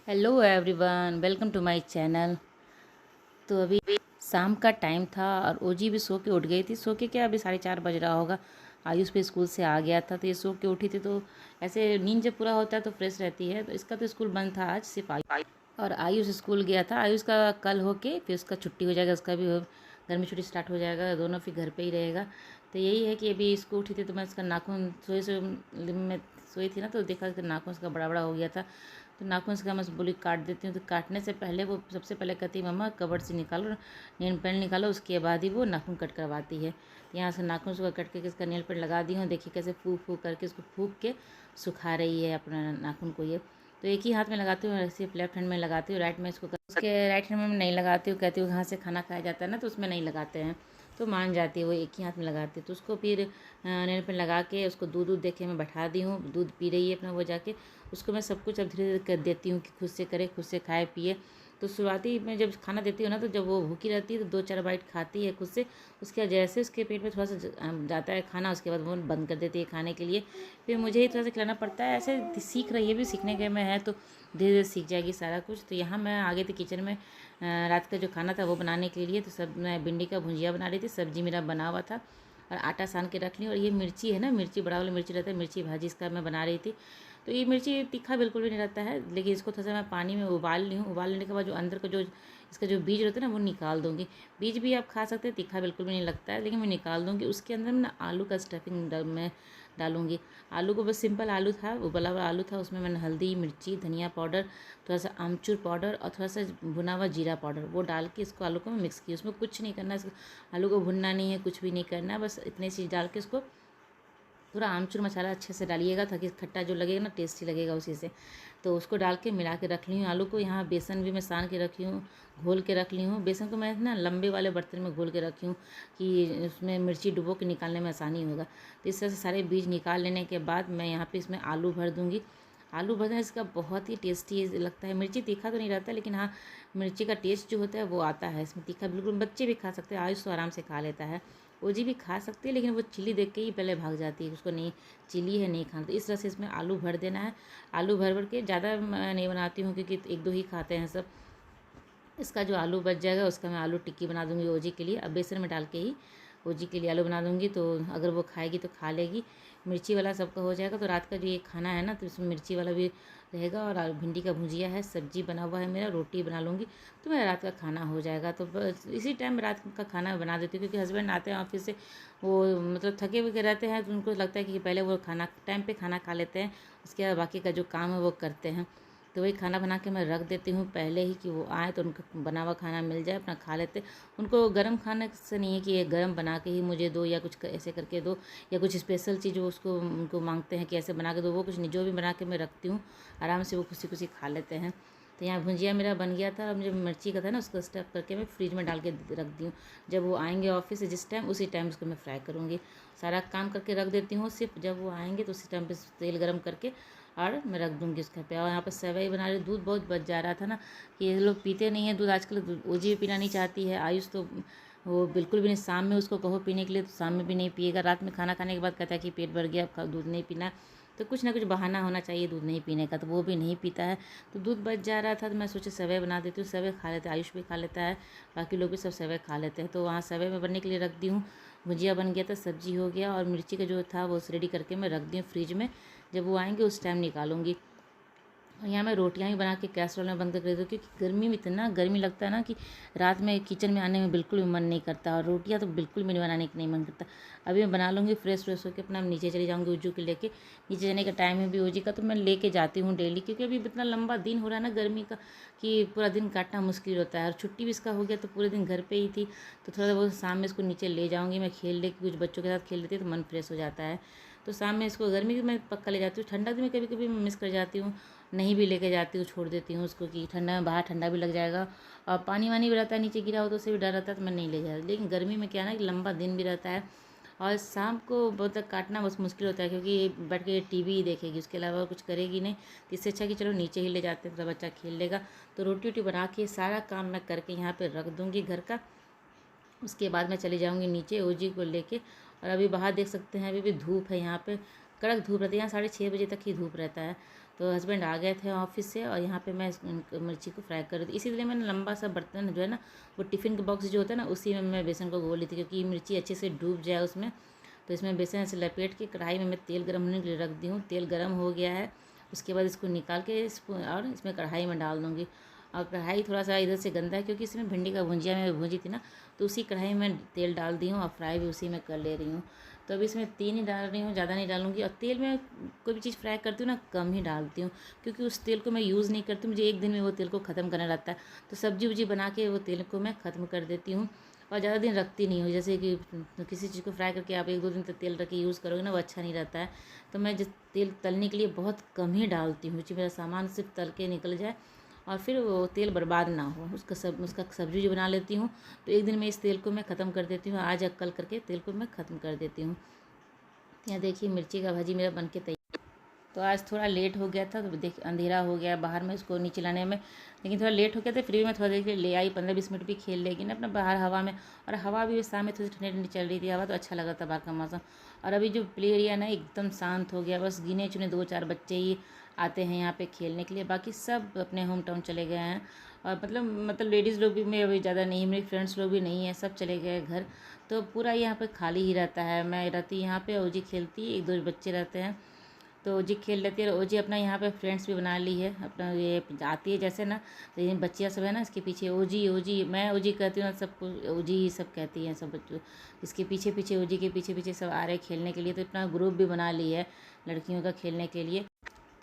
Hello everyone, welcome to my channel. तो अभी शाम का टाइम था और ओजी भी सो के उठ गई थी। सो के क्या, अभी 4:30 बज रहा होगा। आयुष भी स्कूल से आ गया था तो ये सो के उठी थी। तो ऐसे नींद जब पूरा होता है तो फ्रेश रहती है। तो इसका तो स्कूल बंद था आज, सिर्फ आयुष और आयुष स्कूल गया था। आयुष का कल होके फिर उसका छुट्टी हो जाएगा, उसका भी गर्मी छुट्टी स्टार्ट हो जाएगा, दोनों फिर घर पे ही रहेगा। तो यही है कि अभी इसको उठी थी तो मैं उसका नाखून सोए मैं सोई थी ना, तो देखा कि नाखून उसका बड़ा बड़ा हो गया था। तो नाखून से मैं बोली काट देती हूँ। तो काटने से पहले वो सबसे पहले कहती है मम्मा कबर्ड से निकालो, नेल पेंट निकालो, उसके बाद ही वो नाखून कट करवाती है। यहाँ से नाखून उसका कट करके इसका नेल पेंट लगा दी हूँ। देखिए कैसे फूक फूक करके इसको फूक के सुखा रही है अपना नाखून को। ये तो एक ही हाथ में लगाती हूँ, ऐसे लेफ्ट हैंड में लगाती हूँ, राइट में इसको उसके राइट हैंड में नहीं लगाती हूँ। कहती हूँ यहाँ से खाना खाया जाता है ना, तो उसमें नहीं लगाते हैं। तो मान जाती है, वो एक ही हाथ में लगाती है। तो उसको फिर नेल पेंट लगा के उसको दूध देखे मैं बैठा दी हूँ। दूध पी रही है अपना वो जाके। उसको मैं सब कुछ अब धीरे धीरे कर देती हूँ कि खुद से करे, खुद से खाए पिए। तो शुरुआती में जब खाना देती हूँ ना, तो जब वो भूखी रहती है तो 2-4 बाइट खाती है खुद से। उसके बाद जैसे उसके पेट में थोड़ा सा जाता है खाना, उसके बाद वो बंद कर देती है खाने के लिए। फिर मुझे ही थोड़ा सा खिलाना पड़ता है। ऐसे सीख रही है, भी सीखने के में है, तो धीरे धीरे सीख जाएगी सारा कुछ। तो यहाँ मैं आ गई थी किचन में रात का जो खाना था वो बनाने के लिए। तो सब मैं भिंडी का भुजिया बना रही थी, सब्जी मेरा बना हुआ था और आटा सान के रख ली। और ये मिर्ची है ना, मिर्ची बड़ा वाला मिर्ची रहता है, मिर्ची भाजी इसका मैं बना रही थी। तो ये मिर्ची तीखा बिल्कुल भी नहीं रहता है, लेकिन इसको थोड़ा सा मैं पानी में उबाल ली हूँ। उबाल लेने के बाद जो अंदर का जो इसका जो बीज रहता है ना, वो निकाल दूँगी। बीज भी आप खा सकते हैं, तीखा बिल्कुल भी नहीं लगता है, लेकिन मैं निकाल दूँगी। उसके अंदर ना आलू का स्टफिंग मैं डालूँगी। आलू को बस सिंपल आलू था, उबला हुआ आलू था, उसमें मैंने हल्दी, मिर्ची, धनिया पाउडर, थोड़ा सा आमचूर पाउडर और थोड़ा सा भुना हुआ जीरा पाउडर वो डाल के इसको आलू को मैं मिक्स की। उसमें कुछ नहीं करना, आलू को भुनना नहीं है, कुछ भी नहीं करना है, बस इतनी चीज़ डाल के इसको पूरा आमचूर मसाला अच्छे से डालिएगा ताकि खट्टा जो लगेगा ना टेस्टी लगेगा उसी से। तो उसको डाल के मिला के रख ली हूँ आलू को। यहाँ बेसन भी मैं सान के रखी हूँ, घोल के रख ली हूँ। बेसन को मैं ना लंबे वाले बर्तन में घोल के रखी हूँ कि उसमें मिर्ची डुबो के निकालने में आसानी होगा। तो इस तरह से सारे बीज निकाल लेने के बाद मैं यहाँ पे इसमें आलू भर दूँगी। आलू भरना इसका बहुत ही टेस्टी लगता है। मिर्ची तीखा तो नहीं रहता, लेकिन हाँ मिर्ची का टेस्ट जो होता है वो आता है इसमें। तीखा बिल्कुल बच्चे भी खा सकते हैं, आयुष तो आराम से खा लेता है। ओजी भी खा सकती है, लेकिन वो चिली देख के ही पहले भाग जाती है, उसको नहीं चिली है नहीं खाना। तो इस तरह से इसमें आलू भर देना है। आलू भर भर के ज़्यादा नहीं बनाती हूँ क्योंकि 1-2 ही खाते हैं सब। इसका जो आलू बच जाएगा उसका मैं आलू टिक्की बना दूँगी ओजी के लिए। अब बेसन में डाल के ही ओजी के लिए आलू बना दूँगी, तो अगर वो खाएगी तो खा लेगी। मिर्ची वाला सबका हो जाएगा। तो रात का जो ये खाना है ना, तो इसमें मिर्ची वाला भी रहेगा और भिंडी का भुजिया है, सब्जी बना हुआ है मेरा, रोटी बना लूँगी, तो मेरा रात का खाना हो जाएगा। तो बस इसी टाइम रात का खाना बना देती हूँ, क्योंकि हस्बैंड आते हैं ऑफिस से, वो मतलब थके हुए रहते हैं, तो उनको लगता है कि पहले वो खाना टाइम पे खाना खा लेते हैं, उसके बाद बाकी का जो काम है वो करते हैं। तो वही खाना बना के मैं रख देती हूँ पहले ही कि वो आए तो उनको बना हुआ खाना मिल जाए, अपना खा लेते। उनको गर्म खाने से नहीं है कि ये गर्म बना के ही मुझे दो या कुछ ऐसे करके दो, या कुछ स्पेशल चीज़ वो उसको उनको मांगते हैं कि ऐसे बना के दो, वो कुछ नहीं, जो भी बना के मैं रखती हूँ आराम से वो खुशी खुशी खा लेते हैं। तो यहाँ भुजिया मेरा बन गया था। अब जो मिर्ची का था ना, उसको स्टफ करके मैं फ्रिज में डाल के रख दी हूँ। जब वो आएंगे ऑफिस से जिस टाइम, उसी टाइम उसको मैं फ्राई करूँगी। सारा काम करके रख देती हूँ, सिर्फ जब वो आएंगे तो उसी टाइम पे तेल गर्म करके और मैं रख दूँगी उसका पे। और यहाँ पर सेवई बना रही, दूध बहुत बच जा रहा था ना, कि ये लोग पीते नहीं है दूध आजकल। ओजी भी पीना नहीं चाहती है, आयुष तो वो बिल्कुल भी नहीं। शाम में उसको कहो पीने के लिए तो शाम में भी नहीं पिएगा। रात में खाना खाने के बाद कहता है कि पेट भर गया, अब दूध नहीं पीना। तो कुछ ना कुछ बहाना होना चाहिए दूध नहीं पीने का, तो वो भी नहीं पीता है। तो दूध बच जा रहा था तो मैं सोचा सेवई बना देती हूँ। सेवई खा लेते हैं, आयुष भी खा लेता है, बाकी लोग भी सब सेवई खा लेते हैं। तो वहाँ सेवई में बनने के लिए रख दी हूँ। भुजिया बन गया था, सब्जी हो गया, और मिर्ची का जो था वो रेडी करके मैं रख दी हूँ फ्रिज में। जब वो आएंगे उस टाइम निकालूंगी। और यहाँ मैं रोटियाँ भी बना के कैसरोल में बंद करके देती हूँ, क्योंकि गर्मी में इतना गर्मी लगता है ना कि रात में किचन में आने में बिल्कुल भी मन नहीं करता, और रोटियाँ तो बिल्कुल भी बनाने का नहीं मन करता। अभी मैं बना लूँगी, फ्रेश होकर अपना नीचे चली जाऊँगी उज्जू के लेके। नीचे जाने का टाइम है भी ओजी का, तो मैं लेके जाती हूँ डेली, क्योंकि अभी इतना लंबा दिन हो रहा है ना गर्मी का कि पूरा दिन काटना मुश्किल होता है। और छुट्टी भी इसका हो गया तो पूरे दिन घर पर ही थी, तो थोड़ा बहुत शाम में इसको नीचे ले जाऊँगी मैं खेल ले, कुछ बच्चों के साथ खेल लेती है तो मन फ्रेश हो जाता है। तो शाम में इसको, गर्मी में मैं पक्का ले जाती हूँ, ठंडा दिन में कभी कभी मिस कर जाती हूँ, नहीं भी लेके जाती हूँ, छोड़ देती हूँ उसको कि ठंडा में बाहर ठंडा भी लग जाएगा, और पानी वानी भी रहता है, नीचे गिरा हो तो उससे भी डर रहता है, तो मैं नहीं ले जाती। लेकिन गर्मी में क्या है ना कि लंबा दिन भी रहता है, और शाम को बहुत तक काटना बस मुश्किल होता है, क्योंकि बैठ के टीवी ही देखेगी, उसके अलावा कुछ करेगी नहीं। तो इससे अच्छा कि चलो नीचे ही ले जाते हैं, तो बच्चा खेल लेगा। तो रोटी वोटी बना के सारा काम मैं करके यहाँ पर रख दूँगी घर का। उसके बाद मैं चली जाऊँगी नीचे ओजी को लेके। और अभी बाहर देख सकते हैं, अभी भी धूप है यहाँ पे, कड़क धूप रहती है यहाँ, 6:30 बजे तक ही धूप रहता है। तो हस्बैंड आ गए थे ऑफिस से और यहाँ पे मैं मिर्ची को फ्राई कर रही थी। इसीलिए मैंने लंबा सा बर्तन जो है ना, वो टिफ़िन के बॉक्स जो होता है ना, उसी में मैं बेसन को घोल ली थी, क्योंकि मिर्ची अच्छे से डूब जाए उसमें। तो इसमें बेसन ऐसे लपेट के कढ़ाई में मैं तेल गर्म होने के लिए रख दी हूँ। तेल गर्म हो गया है, उसके बाद इसको निकाल के और इसमें कढ़ाई में डाल दूँगी। और कढ़ाई थोड़ा सा इधर से गंदा है, क्योंकि इसमें भिंडी का भुंजिया मैं भूंजी थी ना, तो उसी कढ़ाई में तेल डाल दी हूँ और फ्राई भी उसी में कर ले रही हूँ। तो अभी इसमें 3 ही डाल रही हूँ, ज़्यादा नहीं डालूँगी। और तेल में कोई भी चीज़ फ्राई करती हूँ ना, कम ही डालती हूँ, क्योंकि उस तेल को मैं यूज़ नहीं करती हूँ। मुझे एक दिन में वो तेल को ख़त्म करना रहता है। तो सब्जी वब्जी बना के वो तेल को मैं ख़त्म कर देती हूँ और ज़्यादा दिन रखती नहीं हूँ। जैसे कि किसी चीज़ को फ्राई करके आप 1-2 दिन तक तेल रख के यूज़ करोगे ना, वो अच्छा नहीं रहता है। तो मैं जिस तेल तलने के लिए बहुत कम ही डालती हूँ, कि मेरा सामान सिर्फ तल के निकल जाए और फिर वो तेल बर्बाद ना हो। उसका सब्जी जो बना लेती हूँ, तो एक दिन में इस तेल को मैं ख़त्म कर देती हूँ। आज कल करके तेल को मैं ख़त्म कर देती हूँ। यहाँ देखिए मिर्ची का भाजी मेरा बनके तैयार। तो आज थोड़ा लेट हो गया था, तो देख अंधेरा हो गया बाहर में इसको नीचे लाने में, लेकिन थोड़ा लेट हो गया था। फिर भी मैं थोड़ा देर के लिए ले आई, 15-20 मिनट भी खेल लेगी ना अपना बाहर हवा में। और हवा भी शाम में थोड़ी ठंडी ठंडी चल रही थी हवा, तो अच्छा लगा था बाहर का मौसम। और अभी जो प्ले एरिया ना एकदम शांत हो गया, बस गिने चुने 2-4 बच्चे ही आते हैं यहाँ पे खेलने के लिए, बाकी सब अपने होम टाउन चले गए हैं। और मतलब लेडीज़ लोग भी में अभी ज़्यादा नहीं, मेरे फ्रेंड्स लोग भी नहीं है, सब चले गए घर। तो पूरा यहाँ पे खाली ही रहता है। मैं रहती यहाँ पे, ओजी खेलती, 1-2 बच्चे रहते हैं, तो ओजी खेल लेती है। और ओजी अपना यहाँ पे फ्रेंड्स भी बना ली है अपना, ये आती है जैसे ना, तो ये बच्चियाँ सब है ना इसके पीछे ओजी ओजी, मैं ओजी कहती हूँ, सबको ओजी ही सब कहती हैं सब बच्चों। इसके पीछे पीछे, ओजी के पीछे पीछे सब आ रहे हैं खेलने के लिए। तो अपना ग्रुप भी बना ली है लड़कियों का खेलने के लिए।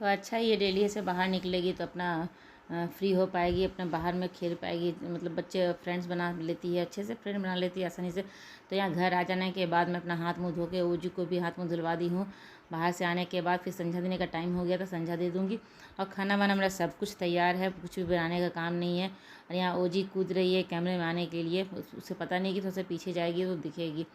तो अच्छा ही है, डेली से बाहर निकलेगी तो अपना फ्री हो पाएगी, अपना बाहर में खेल पाएगी। मतलब बच्चे फ्रेंड्स बना लेती है, अच्छे से फ्रेंड बना लेती है आसानी से। तो यहाँ घर आ जाने के बाद मैं अपना हाथ मुँह धो के ओजी को भी हाथ मुँह धुलवा दी हूँ। बाहर से आने के बाद फिर संझा देने का टाइम हो गया था, संझा दे दूँगी। और खाना वाना मेरा सब कुछ तैयार है, कुछ भी बनाने का काम नहीं है। और यहाँ ओजी कूद रही है कैमरे में आने के लिए, उसे पता नहीं कि थोड़ा सा पीछे जाएगी तो दिखेगी,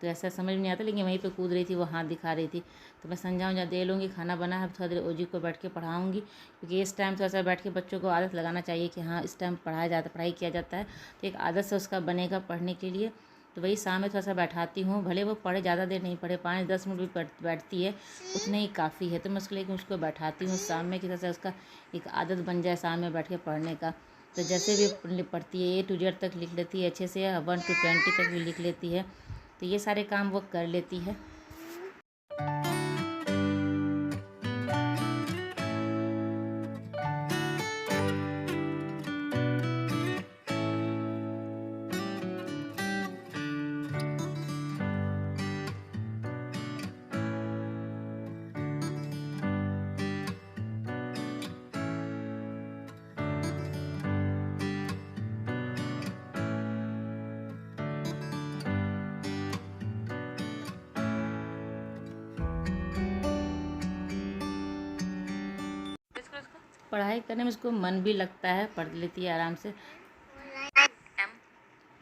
तो ऐसा समझ में नहीं आता, लेकिन वहीं पे कूद रही थी, वो हाथ दिखा रही थी। तो मैं संझा उंझा दे लूँगी, खाना बना है, थोड़ा देर ओजी को बैठ के पढ़ाऊँगी, क्योंकि इस टाइम थोड़ा सा बैठ के बच्चों को आदत लगाना चाहिए कि हाँ इस टाइम पढ़ाया जाता, पढ़ाई किया जाता है, तो एक आदत से उसका बनेगा पढ़ने के लिए। तो वही शाम में थोड़ा सा बैठाती हूँ, भले वो पढ़े, ज़्यादा देर नहीं पढ़े, 5-10 मिनट भी बैठती है, उतना ही काफ़ी है। तो मैं उसके लिए उसको बैठाती हूँ शाम में, कि थोड़ा सा उसका एक आदत बन जाए शाम में बैठ के पढ़ने का। तो जैसे भी पढ़ती है, A to Z तक लिख लेती है अच्छे से, 1 to 20 तक भी लिख लेती है। तो ये सारे काम वो कर लेती है। पढ़ाई करने में उसको मन भी लगता है, पढ़ लेती है आराम से।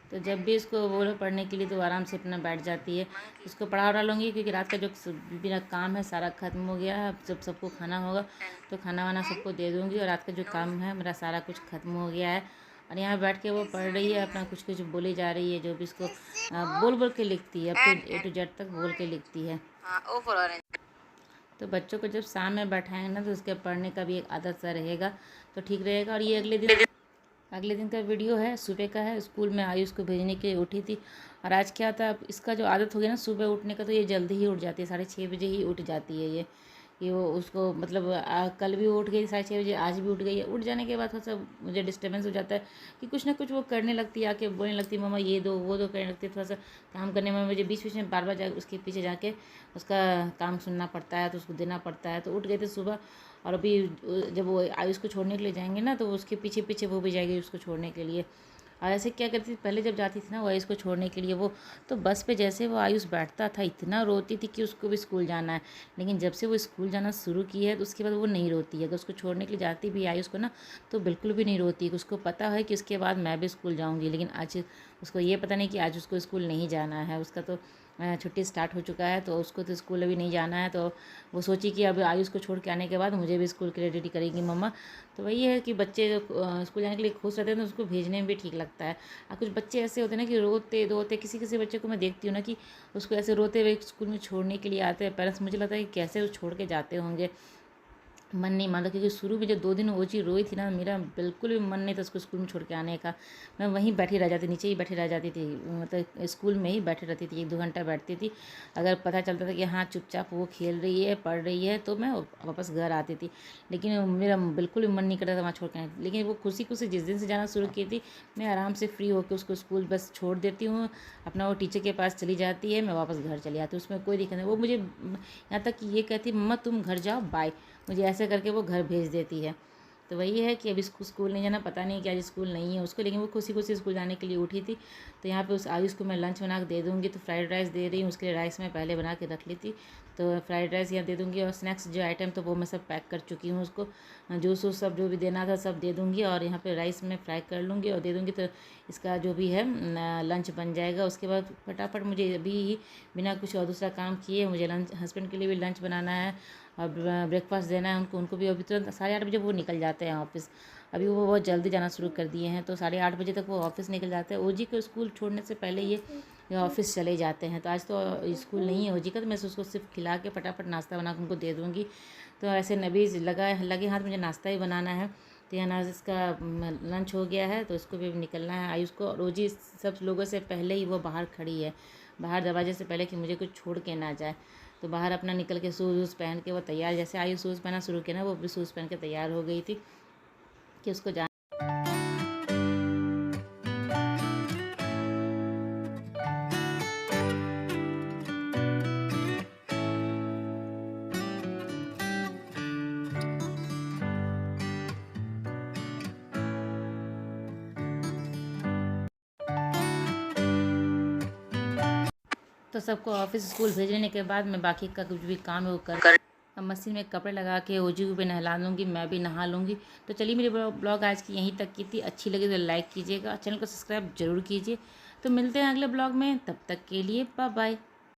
तो जब भी इसको बोलो पढ़ने के लिए तो आराम से अपना बैठ जाती है। इसको पढ़ा डालूँगी, क्योंकि रात का जो मेरा काम है सारा ख़त्म हो गया है। अब जब सबको खाना होगा तो खाना वाना सबको दे दूँगी, और रात का जो काम है मेरा सारा कुछ ख़त्म हो गया है। और यहाँ बैठ के वो पढ़ रही है, अपना कुछ कुछ बोली जा रही है, जो भी इसको बोल बोल के लिखती है, अब तो A to Z तक बोल के लिखती है। तो बच्चों को जब शाम में बैठाएंगे ना, तो उसके पढ़ने का भी एक आदत सा रहेगा, तो ठीक रहेगा। और ये अगले दिन का वीडियो है, सुबह का है। स्कूल में आयुष को भेजने के लिए उठी थी, और आज क्या था, इसका जो आदत हो गया ना सुबह उठने का, तो ये जल्दी ही उठ जाती है, 6:30 बजे ही उठ जाती है ये वो उसको मतलब कल भी वो उठ गई 6:30 बजे, आज भी उठ गई है। उठ जाने के बाद थोड़ा सा मुझे डिस्टर्बेंस हो जाता है, कि कुछ ना कुछ वो करने लगती है, आके बोलने लगती है मम्मा ये दो वो दो, करने लगती है। थोड़ा सा काम करने में मुझे बीच बीच में बार बार जा उसके पीछे जाके उसका काम सुनना पड़ता है, तो उसको देना पड़ता है। तो उठ गए थे सुबह, और अभी जब वो आयुष को छोड़ने के लिए जाएंगे ना, तो उसके पीछे पीछे वो भी जाएगी उसको छोड़ने के लिए। और ऐसे क्या करती थी पहले, जब जाती थी ना वो आयुष को छोड़ने के लिए, वो तो बस पे जैसे वो आयुष बैठता था, इतना रोती थी कि उसको भी स्कूल जाना है। लेकिन जब से वो स्कूल जाना शुरू की है, तो उसके बाद वो नहीं रोती है। अगर उसको छोड़ने के लिए जाती भी आयुष को ना, तो बिल्कुल भी नहीं रोती है। उसको पता है कि उसके बाद मैं भी स्कूल जाऊँगी, लेकिन आज उसको ये पता नहीं कि आज उसको स्कूल नहीं जाना है। उसका तो छुट्टी स्टार्ट हो चुका है, तो उसको तो स्कूल अभी नहीं जाना है। तो वो सोची कि अब आयुष को छोड़ के आने के बाद मुझे भी स्कूल के लिए रेडी करेगी मम्मा। तो वही है कि बच्चे स्कूल जाने के लिए खुश रहते हैं, तो उसको भेजने में भी ठीक लगता है। और कुछ बच्चे ऐसे होते हैं ना कि रोते धोते, किसी किसी बच्चे को मैं देखती हूँ ना कि उसको ऐसे रोते हुए स्कूल में छोड़ने के लिए आते हैं पेरेंट्स, मुझे लगता है कि कैसे वो छोड़ के जाते होंगे। मन नहीं मानता, क्योंकि शुरू में जब 2 दिन वो चीज़ रोई थी ना, मेरा बिल्कुल भी मन नहीं था उसको स्कूल में छोड़ के आने का। मैं वहीं बैठी रह जाती, नीचे ही बैठी रह जाती थी, मतलब स्कूल में ही बैठी रहती थी, 1-2 घंटा बैठती थी। अगर पता चलता था कि हाँ चुपचाप वो खेल रही है, पढ़ रही है, तो मैं वापस घर आती थी। लेकिन मेरा बिल्कुल भी मन नहीं करता था वहाँ छोड़ के आने। लेकिन वो खुशी खुशी जिस दिन से जाना शुरू की थी, मैं आराम से फ्री होकर उसको स्कूल बस छोड़ देती हूँ, अपना वो टीचर के पास चली जाती है, मैं वापस घर चली आती हूँ, उसमें कोई दिक्कत नहीं। वो मुझे यहाँ तक कि ये कहती, मम्मा तुम घर जाओ, बाय, मुझे ऐसे करके वो घर भेज देती है। तो वही है कि अभी स्कूल नहीं जाना, पता नहीं कि आज स्कूल नहीं है उसको, लेकिन वो खुशी खुशी स्कूल जाने के लिए उठी थी। तो यहाँ पे उस आयुष को मैं लंच बना के दे दूँगी। तो फ्राइड राइस दे रही हूँ, उसके लिए राइस मैं पहले बना के रख ली थी, तो फ्राइड राइस यहाँ दे दूँगी। और स्नैक्स जो आइटम तो वो मैं सब पैक कर चुकी हूँ, उसको जूस वूस सब जो भी देना था सब दे दूँगी। और यहाँ पे राइस मैं फ्राई कर लूँगी और दे दूँगी, तो इसका जो भी है लंच बन जाएगा। उसके बाद फटाफट मुझे अभी ही बिना कुछ और दूसरा काम किए मुझे लंच, हस्बैंड के लिए भी लंच बनाना है और ब्रेकफास्ट देना है उनको भी। अभी तुरंत 8:30 बजे वो निकल जाते हैं ऑफिस। अभी वो बहुत जल्दी जाना शुरू कर दिए हैं, तो 8:30 बजे तक वो ऑफिस निकल जाते हैं। ओजी को स्कूल छोड़ने से पहले ये ऑफिस चले जाते हैं। तो आज तो स्कूल नहीं है ओजी का, तो मैं उसको सिर्फ खिला के फटाफट नाश्ता बना के उनको दे दूँगी। तो ऐसे नबी लगे हाथ मुझे नाश्ता ही बनाना है। तो यहाँ नाज इसका लंच हो गया है, तो इसको भी निकलना है आयुष को। रोजी सब लोगों से पहले ही वो बाहर खड़ी है, बाहर दरवाजे से पहले कि मुझे कुछ छोड़ के ना जाए। तो बाहर अपना निकल के शूज़ वूज़ पहन के वो तैयार, जैसे आयुष शूज़ पहना शुरू किया ना, वो भी शूज़ पहन के तैयार हो गई थी कि उसको जा। तो सबको ऑफिस स्कूल भेजने के बाद मैं बाकी का कुछ भी काम है वो कर अब मशीन में कपड़े लगा के ओजी को भी नहला लूँगी, मैं भी नहा लूँगी। तो चलिए मेरी ब्लॉग आज की यहीं तक की थी। अच्छी लगी तो लाइक कीजिएगा, चैनल को सब्सक्राइब जरूर कीजिए। तो मिलते हैं अगले ब्लॉग में, तब तक के लिए बाय बाय।